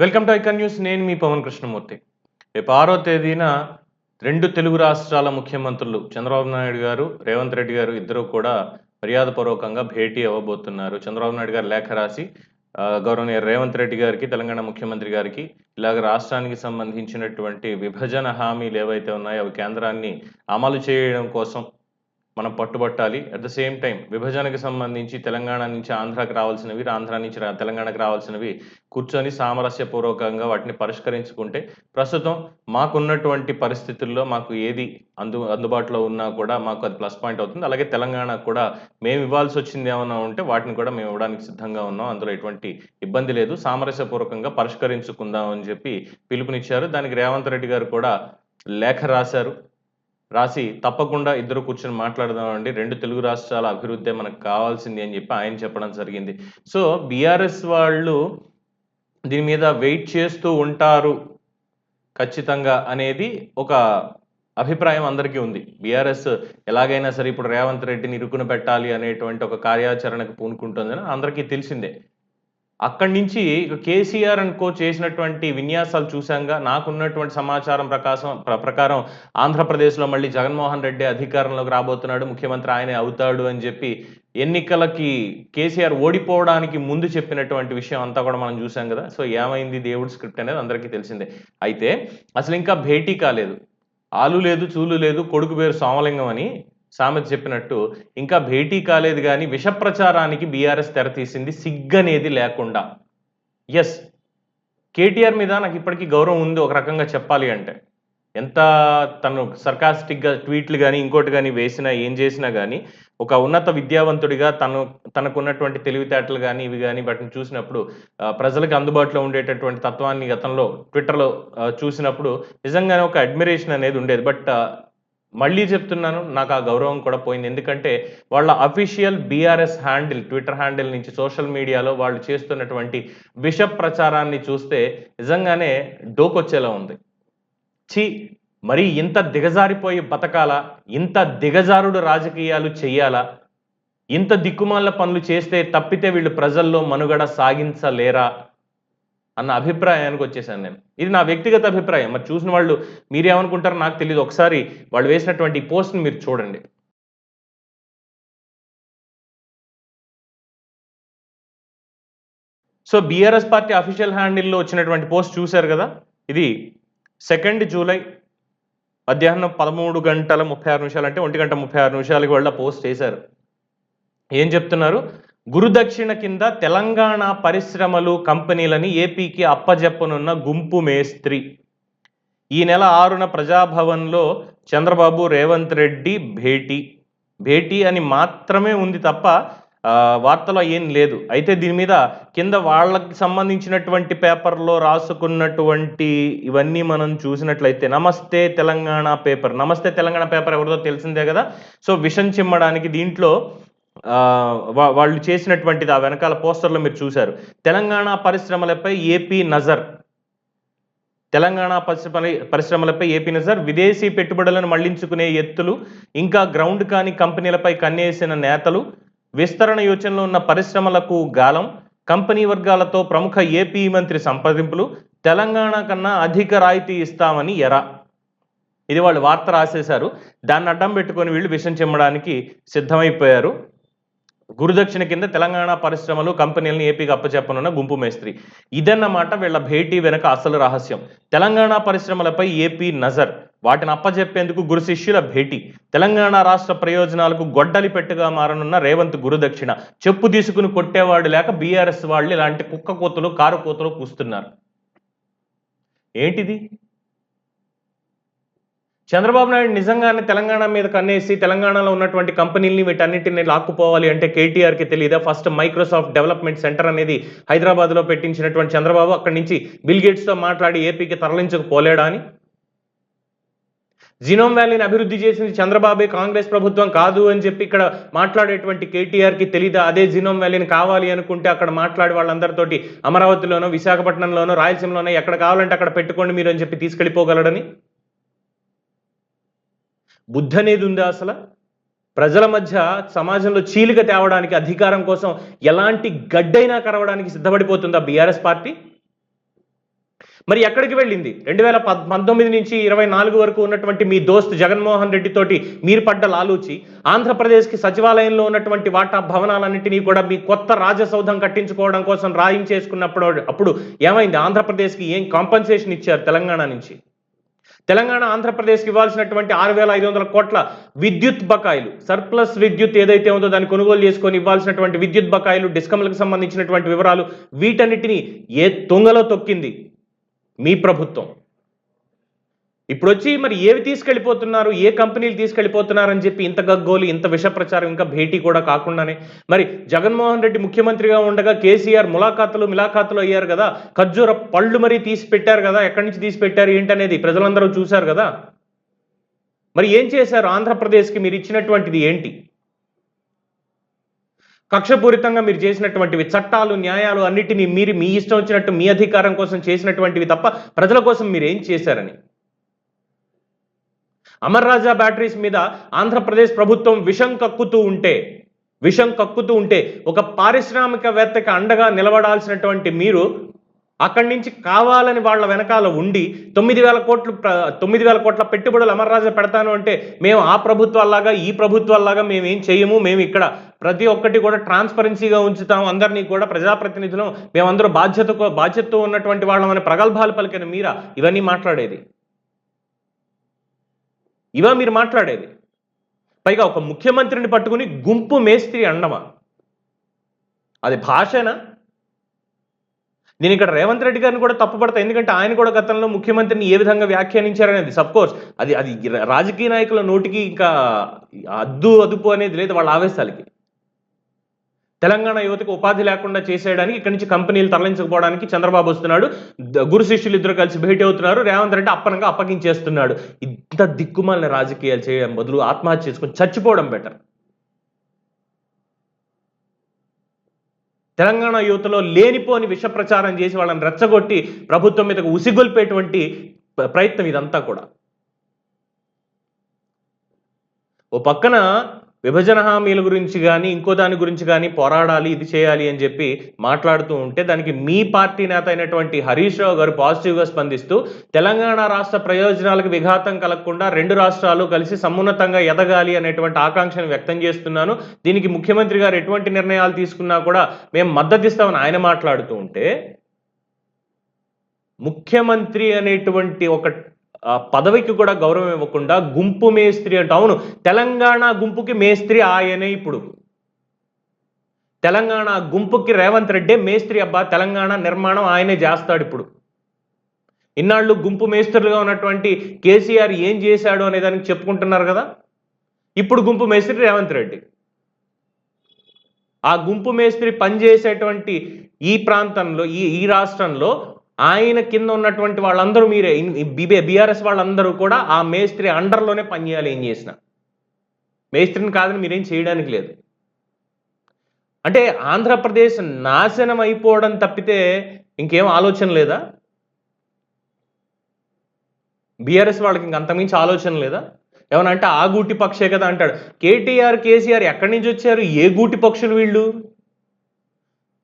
Welcome to icon news. నేను మీ పవన్ కృష్ణమూర్తి. రేపు 6వ తేదీన 2 తెలుగు రాష్ట్రాల ముఖ్యమంత్రులు చంద్రబాబు నాయుడు గారు, రేవంత్ రెడ్డి గారు ఇద్దరూ కూడా మర్యాదపూర్వకంగా భేటీ అవ్వబోతున్నారు. చంద్రబాబు నాయుడు గారు లేఖ రాసి గౌరవనీయ రేవంత్ రెడ్డి గారికి, తెలంగాణ ముఖ్యమంత్రి గారికి ఇలాగ రాష్ట్రానికి సంబంధించినటువంటి విభజన హామీలు ఏవైతే ఉన్నాయో అవి కేంద్రాన్ని అమలు చేయడం కోసం మనం పట్టుబట్టాలి. అట్ ద సేమ్ టైం విభజనకు సంబంధించి తెలంగాణ నుంచి ఆంధ్రాకి రావాల్సినవి, ఆంధ్ర నుంచి తెలంగాణకు రావాల్సినవి కూర్చొని సామరస్యపూర్వకంగా వాటిని పరిష్కరించుకుంటే ప్రస్తుతం మాకున్నటువంటి పరిస్థితుల్లో మాకు ఏది అందుబాటులో ఉన్నా కూడా మాకు అది ప్లస్ పాయింట్ అవుతుంది. అలాగే తెలంగాణకు కూడా మేము ఇవ్వాల్సి వచ్చింది ఏమన్నా ఉంటే వాటిని కూడా మేము ఇవ్వడానికి సిద్ధంగా ఉన్నాం. అందులో ఎటువంటి ఇబ్బంది లేదు. సామరస్యపూర్వకంగా పరిష్కరించుకుందాం అని చెప్పి పిలుపునిచ్చారు. దానికి రేవంత్ రెడ్డి గారు కూడా లేఖ రాసి తప్పకుండా ఇద్దరు కూర్చొని మాట్లాడదామండి. 2 తెలుగు రాష్ట్రాల అభివృద్ధే మనకు కావాల్సింది అని చెప్పి ఆయన చెప్పడం జరిగింది. సో బీఆర్ఎస్ వాళ్ళు దీని మీద వెయిట్ చేస్తూ ఉంటారు ఖచ్చితంగా అనేది ఒక అభిప్రాయం అందరికీ ఉంది. బీఆర్ఎస్ ఎలాగైనా సరే ఇప్పుడు రేవంత్ రెడ్డిని ఇరుకున పెట్టాలి అనేటువంటి ఒక కార్యాచరణకు పూనుకుంటుందని అందరికీ తెలిసిందే. అక్కడి నుంచి కేసీఆర్ అండ్ కో చేసినటువంటి విన్యాసాలు చూశాంగా. నాకున్నటువంటి సమాచారం ప్రకారం ఆంధ్రప్రదేశ్లో మళ్ళీ జగన్మోహన్ రెడ్డి అధికారంలోకి రాబోతున్నాడు, ముఖ్యమంత్రి ఆయనే అవుతాడు అని చెప్పి ఎన్నికలకి కేసీఆర్ ఓడిపోవడానికి ముందు చెప్పినటువంటి విషయం అంతా కూడా మనం చూసాం కదా. సో ఏమైంది దేవుడి స్క్రిప్ట్ అనేది అందరికీ తెలిసిందే. అయితే అసలు ఇంకా భేటీ కాలేదు. ఆలు లేదు, చూలు లేదు, కొడుకు పేరు సోమలింగం అని సామెత చెప్పినట్టు ఇంకా భేటీ కాలేదు కానీ విష ప్రచారానికి బీఆర్ఎస్ తెరతీసింది సిగ్గనేది లేకుండా. ఎస్, కేటీఆర్ మీద నాకు ఇప్పటికీ గౌరవం ఉంది ఒక రకంగా చెప్పాలి అంటే. ఎంత తను సర్కాస్టిక్గా ట్వీట్లు కానీ ఇంకోటి కానీ వేసినా ఏం చేసినా కానీ ఒక ఉన్నత విద్యావంతుడిగా తనకున్నటువంటి తెలివితేటలు కానీ ఇవి కానీ వాటిని చూసినప్పుడు ప్రజలకు అందుబాటులో ఉండేటటువంటి తత్వాన్ని గతంలో ట్విట్టర్లో చూసినప్పుడు నిజంగానే ఒక అడ్మిరేషన్ అనేది ఉండేది. బట్ మళ్ళీ చెప్తున్నాను, నాకు ఆ గౌరవం కూడా పోయింది. ఎందుకంటే వాళ్ళ official BRS handle, Twitter handle నుంచి సోషల్ మీడియాలో వాళ్ళు చేస్తున్నటువంటి విష ప్రచారాన్ని చూస్తే నిజంగానే డోకొచ్చేలా ఉంది. మరి ఇంత దిగజారిపోయి బతకాలా? ఇంత దిగజారుడు రాజకీయాలు చెయ్యాలా? ఇంత దిక్కుమాల పనులు చేస్తే తప్పితే వీళ్ళు ప్రజల్లో మనుగడ సాగించలేరా అన్న అభిప్రాయానికి వచ్చేసాను నేను. ఇది నా వ్యక్తిగత అభిప్రాయం. మరి చూసిన వాళ్ళు మీరేమనుకుంటారో నాకు తెలియదు. ఒకసారి వాళ్ళు వేసినటువంటి పోస్ట్ని మీరు చూడండి. సో బీఆర్ఎస్ పార్టీ అఫీషియల్ హ్యాండిల్లో వచ్చినటువంటి పోస్ట్ చూశారు కదా. ఇది 2 జూలై మధ్యాహ్నం 13:36 అంటే 1:36 వాళ్ళ పోస్ట్ చేశారు. ఏం చెప్తున్నారు? గురుదక్షిణ కింద తెలంగాణ పరిశ్రమలు కంపెనీలని ఏపీకి అప్పజెప్పనున్న గుంపు మేస్త్రి. ఈ నెల 6న ప్రజాభవన్లో చంద్రబాబు రేవంత్ రెడ్డి భేటీ అని మాత్రమే ఉంది తప్ప వార్తలో ఏం లేదు. అయితే దీని మీద కింద వాళ్ళకి సంబంధించినటువంటి పేపర్లో రాసుకున్నటువంటి ఇవన్నీ మనం చూసినట్లయితే నమస్తే తెలంగాణ పేపర్ ఎవరిదో తెలిసిందే కదా. సో విషం చిమ్మడానికి దీంట్లో వాళ్ళు చేసినటువంటిది ఆ వెనకాల పోస్టర్లో మీరు చూశారు. తెలంగాణ పరిశ్రమలపై ఏపీ నజర్, విదేశీ పెట్టుబడులను మళ్లించుకునే ఎత్తులు, ఇంకా గ్రౌండ్ కాని కంపెనీలపై కన్నేసిన నేతలు, విస్తరణ యోచనలో ఉన్న పరిశ్రమలకు గాలం, కంపెనీ వర్గాలతో ప్రముఖ ఏపీ మంత్రి సంప్రదింపులు, తెలంగాణ కన్నా అధిక రాయితీ ఇస్తామని ఇది వాళ్ళు వార్త రాసేశారు. దాన్ని అడ్డం పెట్టుకొని వీళ్ళు విషం చిమ్మడానికి సిద్ధమైపోయారు. గురుదక్షిణ కింద తెలంగాణ పరిశ్రమలు కంపెనీలను ఏపీకి అప్పచెప్పనున్న గుంపు మేస్త్రి. ఇదన్నమాట వీళ్ళ భేటీ వెనుక అసలు రహస్యం. తెలంగాణ పరిశ్రమలపై ఏపీ నజర్, వాటిని అప్పచెప్పేందుకు గురు శిష్యుల భేటీ. తెలంగాణ రాష్ట్ర ప్రయోజనాలకు గొడ్డలి పెట్టుగా మారనున్న రేవంత్ గురుదక్షిణ. చెప్పు తీసుకుని కొట్టేవాడు లేక బీఆర్ఎస్ వాళ్ళు ఇలాంటి కుక్క కోతులు కారు కోతులు కూస్తున్నారు. ఏంటిది? చంద్రబాబు నాయుడు నిజంగానే తెలంగాణ మీద కన్నేసి తెలంగాణలో ఉన్నటువంటి కంపెనీల్ని వీటన్నిటిని లాక్కుపోవాలి అంటే కేటీఆర్కి తెలియదా? ఫస్ట్ మైక్రోసాఫ్ట్ డెవలప్మెంట్ సెంటర్ అనేది హైదరాబాద్లో పెట్టించినటువంటి చంద్రబాబు అక్కడి నుంచి బిల్ గేట్స్తో మాట్లాడి ఏపీకి తరలించకపోలేడా అని? జినోమ్ వ్యాలీని అభివృద్ధి చేసింది చంద్రబాబే, కాంగ్రెస్ ప్రభుత్వం కాదు అని చెప్పి ఇక్కడ మాట్లాడేటువంటి కేటీఆర్కి తెలీదా? అదే జినోమ్ వ్యాలీని కావాలి అనుకుంటే అక్కడ మాట్లాడి వాళ్ళందరితోటి అమరావతిలోనో, విశాఖపట్నంలోనో, రాయలసీమలోనో ఎక్కడ కావాలంటే అక్కడ పెట్టుకోండి మీరు అని చెప్పి తీసుకెళ్ళిపోగలడని? బుద్ధి అనేది ఉందా అసలు? ప్రజల మధ్య సమాజంలో చీలిక తేవడానికి, అధికారం కోసం ఎలాంటి గడ్డైనా కరవడానికి సిద్ధపడిపోతుందా బీఆర్ఎస్ పార్టీ? మరి ఎక్కడికి వెళ్ళింది? 2019 నుంచి 24 వరకు ఉన్నటువంటి మీ దోస్త్ జగన్మోహన్ రెడ్డి తోటి మీరు పడ్డ లాలూచి, ఆంధ్రప్రదేశ్కి సచివాలయంలో ఉన్నటువంటి వాటా భవనాలన్నింటినీ కూడా మీ కొత్త రాజసౌధం కట్టించుకోవడం కోసం అప్పుడు ఏమైంది? ఆంధ్రప్రదేశ్కి ఏం కాంపన్సేషన్ ఇచ్చారు తెలంగాణ నుంచి? తెలంగాణ ఆంధ్రప్రదేశ్కి ఇవ్వాల్సినటువంటి 6,500 కోట్ల విద్యుత్ బకాయిలు, సర్ప్లస్ విద్యుత్ ఏదైతే ఉందో దాన్ని కొనుగోలు చేసుకొని ఇవ్వాల్సినటువంటి విద్యుత్ బకాయిలు, డిస్కమ్లకు సంబంధించినటువంటి వివరాలు, వీటన్నిటినీ ఏ తొంగలో తొక్కింది మీ ప్రభుత్వం. ఇప్పుడు వచ్చి మరి ఏవి తీసుకెళ్ళిపోతున్నారు, ఏ కంపెనీలు తీసుకెళ్ళిపోతున్నారని చెప్పి ఇంత గగ్గోలు, ఇంత విష ప్రచారం, ఇంకా భేటీ కూడా కాకుండానే మరి జగన్మోహన్ రెడ్డి ముఖ్యమంత్రిగా ఉండగా కేసీఆర్ మిలాఖాతులు అయ్యారు కదా, ఖర్జూర పళ్ళు మరీ తీసి పెట్టారు కదా, ఎక్కడి నుంచి తీసి పెట్టారు ఏంటనేది ప్రజలందరూ చూశారు కదా. మరి ఏం చేశారు? ఆంధ్రప్రదేశ్కి మీరు ఇచ్చినటువంటిది ఏంటి? కక్షపూరితంగా మీరు చేసినటువంటివి చట్టాలు, న్యాయాలు అన్నిటినీ మీరు మీ ఇష్టం వచ్చినట్టు మీ అధికారం కోసం చేసినటువంటివి తప్ప ప్రజల కోసం మీరు ఏం చేశారని. అమర్ రాజా బ్యాటరీస్ మీద ఆంధ్రప్రదేశ్ ప్రభుత్వం విషం కక్కుతూ ఉంటే ఒక పారిశ్రామికవేత్తకి అండగా నిలబడాల్సినటువంటి మీరు అక్కడి నుంచి కావాలని వాళ్ళ వెనకాల ఉండి 9,000 కోట్ల పెట్టుబడులు అమర్ రాజా పెడతాను అంటే మేము ఆ ప్రభుత్వాల్లాగా ఈ ప్రభుత్వాల్లాగా మేము ఏం చేయము, మేము ఇక్కడ ప్రతి ఒక్కటి కూడా ట్రాన్స్పరెన్సీగా ఉంచుతాం, అందరినీ కూడా ప్రజాప్రతినిధులు, మేమందరూ బాధ్యతతో ఉన్నటువంటి వాళ్ళమని ప్రగల్భాలు పలికిన మీరా ఇవన్నీ మాట్లాడేది? ఇవా మీరు మాట్లాడేది? పైగా ఒక ముఖ్యమంత్రిని పట్టుకుని గుంపు మేస్త్రి అండమా? అది భాషనా? నేను ఇక్కడ రేవంత్ రెడ్డి గారిని కూడా తప్పుపడతా, ఎందుకంటే ఆయన కూడా గతంలో ముఖ్యమంత్రిని ఏ విధంగా వ్యాఖ్యానించారనేది సబ్కోర్స్ అది రాజకీయ నాయకుల నోటికి ఇంకా అదుపు అనేది లేదు వాళ్ళ ఆవేశాలకి. తెలంగాణ యువతకు ఉపాధి లేకుండా చేసేయడానికి ఇక్కడి నుంచి కంపెనీలు తరలించకపోవడానికి చంద్రబాబు వస్తున్నాడు, గురు శిష్యులు ఇద్దరు కలిసి భేటీ అవుతున్నారు, రేవంత్ రెడ్డి అప్పనంగా అప్పగించేస్తున్నాడు. ఇంత దిక్కుమాలిన రాజకీయాలు చేయడం బదులు ఆత్మహత్య చేసుకొని చచ్చిపోవడం బెటర్. తెలంగాణ యువతలో లేనిపోని విష ప్రచారం చేసి వాళ్ళని రెచ్చగొట్టి ప్రభుత్వం మీదకు ఉసిగొల్పేటువంటి ప్రయత్నం ఇదంతా కూడా. ఓ పక్కన విభజన హామీల గురించి కానీ ఇంకో దాని గురించి కానీ పోరాడాలి, ఇది చేయాలి అని చెప్పి మాట్లాడుతూ ఉంటే దానికి మీ పార్టీ నేత అయినటువంటి హరీష్ రావు గారు పాజిటివ్గా స్పందిస్తూ తెలంగాణ రాష్ట్ర ప్రయోజనాలకు విఘాతం కలగకుండా 2 రాష్ట్రాలు కలిసి సమున్నతంగా ఎదగాలి అనేటువంటి ఆకాంక్షను వ్యక్తం చేస్తున్నాను, దీనికి ముఖ్యమంత్రి గారు ఎటువంటి నిర్ణయాలు తీసుకున్నా కూడా మేము మద్దతిస్తామని ఆయన మాట్లాడుతూ ఉంటే, ముఖ్యమంత్రి అనేటువంటి ఒక పదవికి కూడా గౌరవం ఇవ్వకుండా గుంపు మేస్త్రి అంటే, అవును తెలంగాణ గుంపుకి మేస్త్రి ఆయనే. ఇప్పుడు తెలంగాణ గుంపుకి రేవంత్ రెడ్డి మేస్త్రి. అబ్బా, తెలంగాణ నిర్మాణం ఆయనే చేస్తాడు. ఇప్పుడు ఇన్నాళ్ళు గుంపు మేస్త్రులుగా ఉన్నటువంటి కేసీఆర్ ఏం చేశాడు అనే దానికి చెప్పుకుంటున్నారు కదా, ఇప్పుడు గుంపు మేస్త్రి రేవంత్ రెడ్డి. ఆ గుంపు మేస్త్రి పనిచేసేటువంటి ఈ ప్రాంతంలో ఈ రాష్ట్రంలో ఆయన కింద ఉన్నటువంటి వాళ్ళందరూ మీరే, బీఆర్ఎస్ వాళ్ళందరూ కూడా ఆ మేస్త్రి అండర్లోనే పనిచేయాలి. ఏం చేసినా మేస్త్రిని కాదని మీరేం చేయడానికి లేదు. అంటే ఆంధ్రప్రదేశ్ నాశనం అయిపోవడం తప్పితే ఇంకేం ఆలోచన లేదా? బీఆర్ఎస్ వాళ్ళకి ఇంకంతమించి ఆలోచన లేదా? ఏమన్నా అంటే ఆ గూటి పక్షే కదా అంటాడు. కేటీఆర్ కేసీఆర్ ఎక్కడి నుంచి వచ్చారు? ఏ గూటి పక్షులు వీళ్ళు?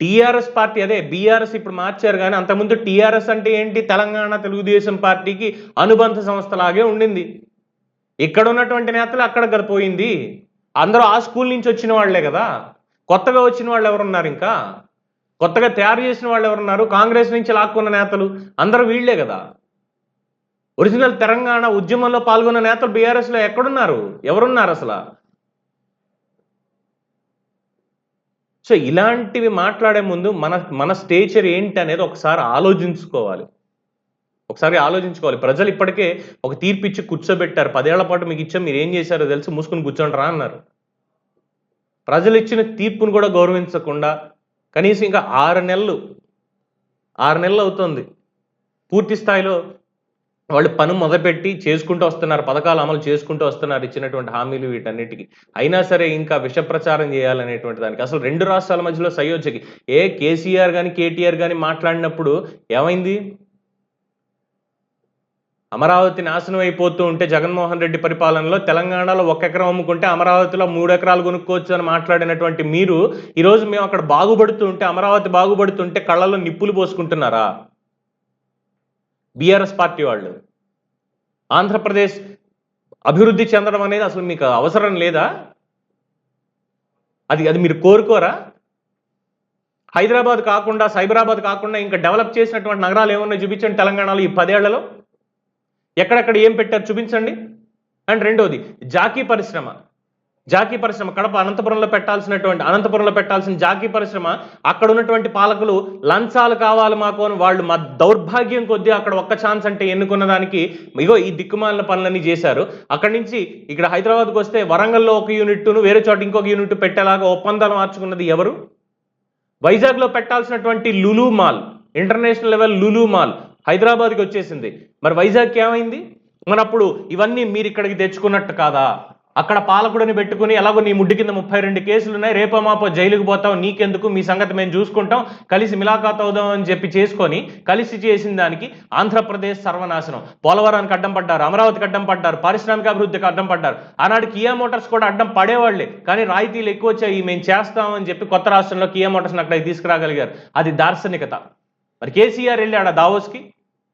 టీఆర్ఎస్ పార్టీ, అదే బీఆర్ఎస్ ఇప్పుడు మార్చారు, కానీ అంతకుముందు టీఆర్ఎస్ అంటే ఏంటి? తెలంగాణ తెలుగుదేశం పార్టీకి అనుబంధ సంస్థలాగే ఉండింది. ఇక్కడ ఉన్నటువంటి నేతలు అక్కడ పోయింది. అందరూ ఆ స్కూల్ నుంచి వచ్చిన వాళ్లే కదా. కొత్తగా వచ్చిన వాళ్ళు ఎవరున్నారు? ఇంకా కొత్తగా తయారు చేసిన వాళ్ళు ఎవరున్నారు? కాంగ్రెస్ నుంచి లాక్కున్న నేతలు అందరూ వీళ్లే కదా. ఒరిజినల్ తెలంగాణ ఉద్యమంలో పాల్గొన్న నేతలు బీఆర్ఎస్లో ఎక్కడున్నారు? ఎవరున్నారు అసలు? సో ఇలాంటివి మాట్లాడే ముందు మన స్టేచర్ ఏంటి అనేది ఒకసారి ఆలోచించుకోవాలి. ప్రజలు ఇప్పటికే ఒక తీర్పు ఇచ్చి కూర్చోబెట్టారు. 10 ఏళ్ల పాటు మీకు ఇచ్చాం, మీరు ఏం చేశారో తెలిసి మూసుకుని కూర్చోండి రా అన్నారు. ప్రజలు ఇచ్చిన తీర్పును కూడా గౌరవించకుండా కనీసం ఇంకా 6 నెలలు అవుతుంది పూర్తి స్థాయిలో వాళ్ళు పని మొదలుపెట్టి చేసుకుంటూ వస్తున్నారు, పథకాలు అమలు చేసుకుంటూ వస్తున్నారు, ఇచ్చినటువంటి హామీలు వీటన్నిటికీ. అయినా సరే ఇంకా విష ప్రచారం చేయాలనేటువంటి దానికి అసలు 2 రాష్ట్రాల మధ్యలో సయోధ్యకి కేసీఆర్ కానీ కేటీఆర్ కానీ మాట్లాడినప్పుడు ఏమైంది? అమరావతి నాశనం అయిపోతూ ఉంటే జగన్మోహన్ రెడ్డి పరిపాలనలో తెలంగాణలో 1 ఎకరం అమ్ముకుంటే అమరావతిలో 3 ఎకరాలు కొనుక్కోవచ్చు అని మాట్లాడినటువంటి మీరు ఈరోజు మేము అక్కడ బాగుపడుతూ ఉంటే, అమరావతి బాగుపడుతుంటే కళ్ళల్లో నిప్పులు పోసుకుంటున్నారా? బీఆర్ఎస్ పార్టీ వాళ్ళు. ఆంధ్రప్రదేశ్ అభివృద్ధి చెందడం అనేది అసలు మీకు అవసరం లేదా? అది మీరు కోరుకోరా? హైదరాబాద్ కాకుండా, సైబరాబాద్ కాకుండా ఇంకా డెవలప్ చేసినటువంటి నగరాలు ఏమన్నా చూపించండి తెలంగాణలో ఈ 10 ఏళ్లలో. ఎక్కడెక్కడ ఏం పెట్టారు చూపించండి. అండ్ రెండోది జాకీ పరిశ్రమ కడప అనంతపురంలో పెట్టాల్సిన జాకీ పరిశ్రమ, అక్కడ ఉన్నటువంటి పాలకులు లంచాలు కావాలి మాకు అని వాళ్ళు మా దౌర్భాగ్యం కొద్దీ అక్కడ ఒక్క ఛాన్స్ అంటే ఎన్నుకున్న దానికి ఇగో ఈ దిక్కుమాలిన పనులన్నీ చేశారు. అక్కడి నుంచి ఇక్కడ హైదరాబాద్కి వస్తే వరంగల్లో ఒక యూనిట్ను వేరే చోట ఇంకొక యూనిట్ పెట్టేలాగా ఒప్పందాలు మార్చుకున్నది ఎవరు? వైజాగ్లో పెట్టాల్సినటువంటి Lulu mall, international level Lulu mall హైదరాబాద్కి వచ్చేసింది. మరి వైజాగ్కి ఏమైంది? మరి అప్పుడు ఇవన్నీ మీరు ఇక్కడికి తెచ్చుకున్నట్టు కాదా? అక్కడ పాలకుడిని పెట్టుకుని ఎలాగో నీ ముడ్డి కింద 32 కేసులు ఉన్నాయి, రేపో మాపో జైలుకు పోతావు, నీకెందుకు, మీ సంగతి మేము చూసుకుంటాం, కలిసి మిలాఖాత్ అవుదాం అని చెప్పి చేసుకొని కలిసి చేసిన దానికి ఆంధ్రప్రదేశ్ సర్వనాశనం. పోలవరానికి అడ్డం పడ్డారు, అమరావతికి అడ్డం పడ్డారు, పారిశ్రామిక అభివృద్ధికి అడ్డం పడ్డారు. ఆనాడు కియా మోటార్స్ కూడా అడ్డం పడేవాళ్లే, కానీ రాయితీలు ఎక్కువ వచ్చాయి, మేము చేస్తామని చెప్పి కొత్త రాష్ట్రంలో కియా మోటార్స్ని అక్కడికి తీసుకురాగలిగారు. అది దార్శనికత. మరి కేసీఆర్ వెళ్ళాడు దావోస్కి,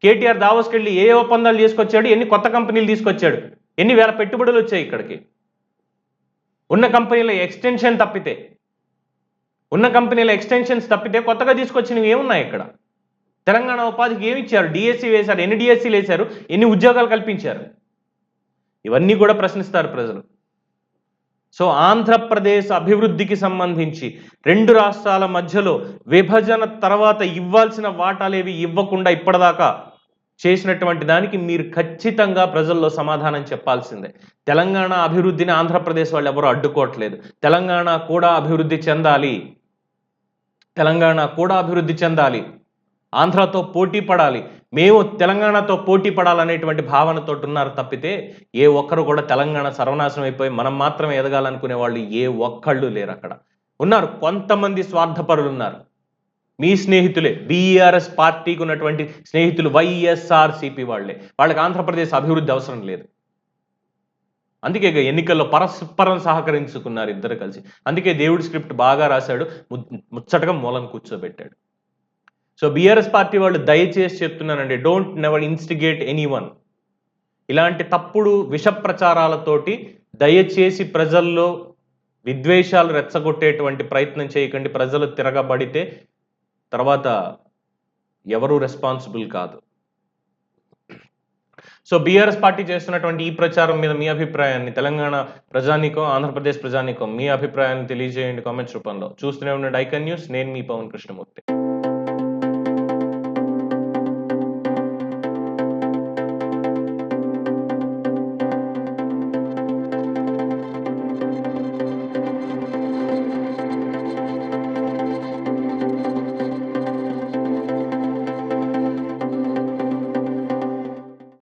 కేటీఆర్ దావోస్కి వెళ్ళి ఏ ఒప్పందాలు తీసుకొచ్చాడు, ఎన్ని కొత్త కంపెనీలు తీసుకొచ్చాడు, ఎన్ని వేల పెట్టుబడులు వచ్చాయి ఇక్కడికి. ఉన్న కంపెనీల ఎక్స్టెన్షన్స్ తప్పితే కొత్తగా తీసుకొచ్చినవి ఏమున్నాయి ఇక్కడ? తెలంగాణ ఉపాధికి ఏమి ఇచ్చారు? డిఎస్సి వేశారు, ఎన్ని డిఎస్సీలు వేశారు, ఎన్ని ఉద్యోగాలు కల్పించారు? ఇవన్నీ కూడా ప్రశ్నిస్తారు ప్రజలు. సో ఆంధ్రప్రదేశ్ అభివృద్ధికి సంబంధించి 2 రాష్ట్రాల మధ్యలో విభజన తర్వాత ఇవ్వాల్సిన వాటాలేవి ఇవ్వకుండా ఇప్పటిదాకా చేసినటువంటి దానికి మీరు ఖచ్చితంగా ప్రజల్లో సమాధానం చెప్పాల్సిందే. తెలంగాణ అభివృద్ధిని ఆంధ్రప్రదేశ్ వాళ్ళు ఎవరు అడ్డుకోవట్లేదు. తెలంగాణ కూడా అభివృద్ధి చెందాలి, ఆంధ్రతో పోటీ పడాలి, మేము తెలంగాణతో పోటీ పడాలనేటువంటి భావనతో ఉన్నారు తప్పితే ఏ ఒక్కరు కూడా తెలంగాణ సర్వనాశనం అయిపోయి మనం మాత్రమే ఎదగాలనుకునే వాళ్ళు ఏ ఒక్కళ్ళు లేరు. అక్కడ ఉన్నారు కొంతమంది స్వార్థపరులు ఉన్నారు. మీ స్నేహితులే, బీఆర్ఎస్ పార్టీకి ఉన్నటువంటి స్నేహితులు వైఎస్ఆర్సీపీ వాళ్ళకి ఆంధ్రప్రదేశ్ అభివృద్ధి అవసరం లేదు. అందుకే ఎన్నికల్లో పరస్పరం సహకరించుకున్నారు ఇద్దరు కలిసి. అందుకే దేవుడి స్క్రిప్ట్ బాగా రాశాడు, ముచ్చటగా మూలం కూర్చోబెట్టాడు. సో బీఆర్ఎస్ పార్టీ వాళ్ళు దయచేసి చెప్తున్నానండి, డోంట్ నెవర్ ఇన్స్టిగేట్ ఎనీవన్. ఇలాంటి తప్పుడు విష ప్రచారాలతోటి దయచేసి ప్రజల్లో విద్వేషాలు రెచ్చగొట్టేటువంటి ప్రయత్నం చేయకండి. ప్రజలు తిరగబడితే తర్వాత ఎవరు రెస్పాన్సిబుల్ కాదు. సో బీఆర్ఎస్ పార్టీ చేస్తున్నటువంటి ఈ ప్రచారం మీద మీ అభిప్రాయాన్ని, తెలంగాణ ప్రజానీకం, ఆంధ్రప్రదేశ్ ప్రజానీకం మీ అభిప్రాయాన్ని తెలియజేయండి కామెంట్స్ రూపంలో. చూస్తూనే ఉండండి ఐకాన్ న్యూస్. నేను మీ పవన్ కృష్ణమూర్తి.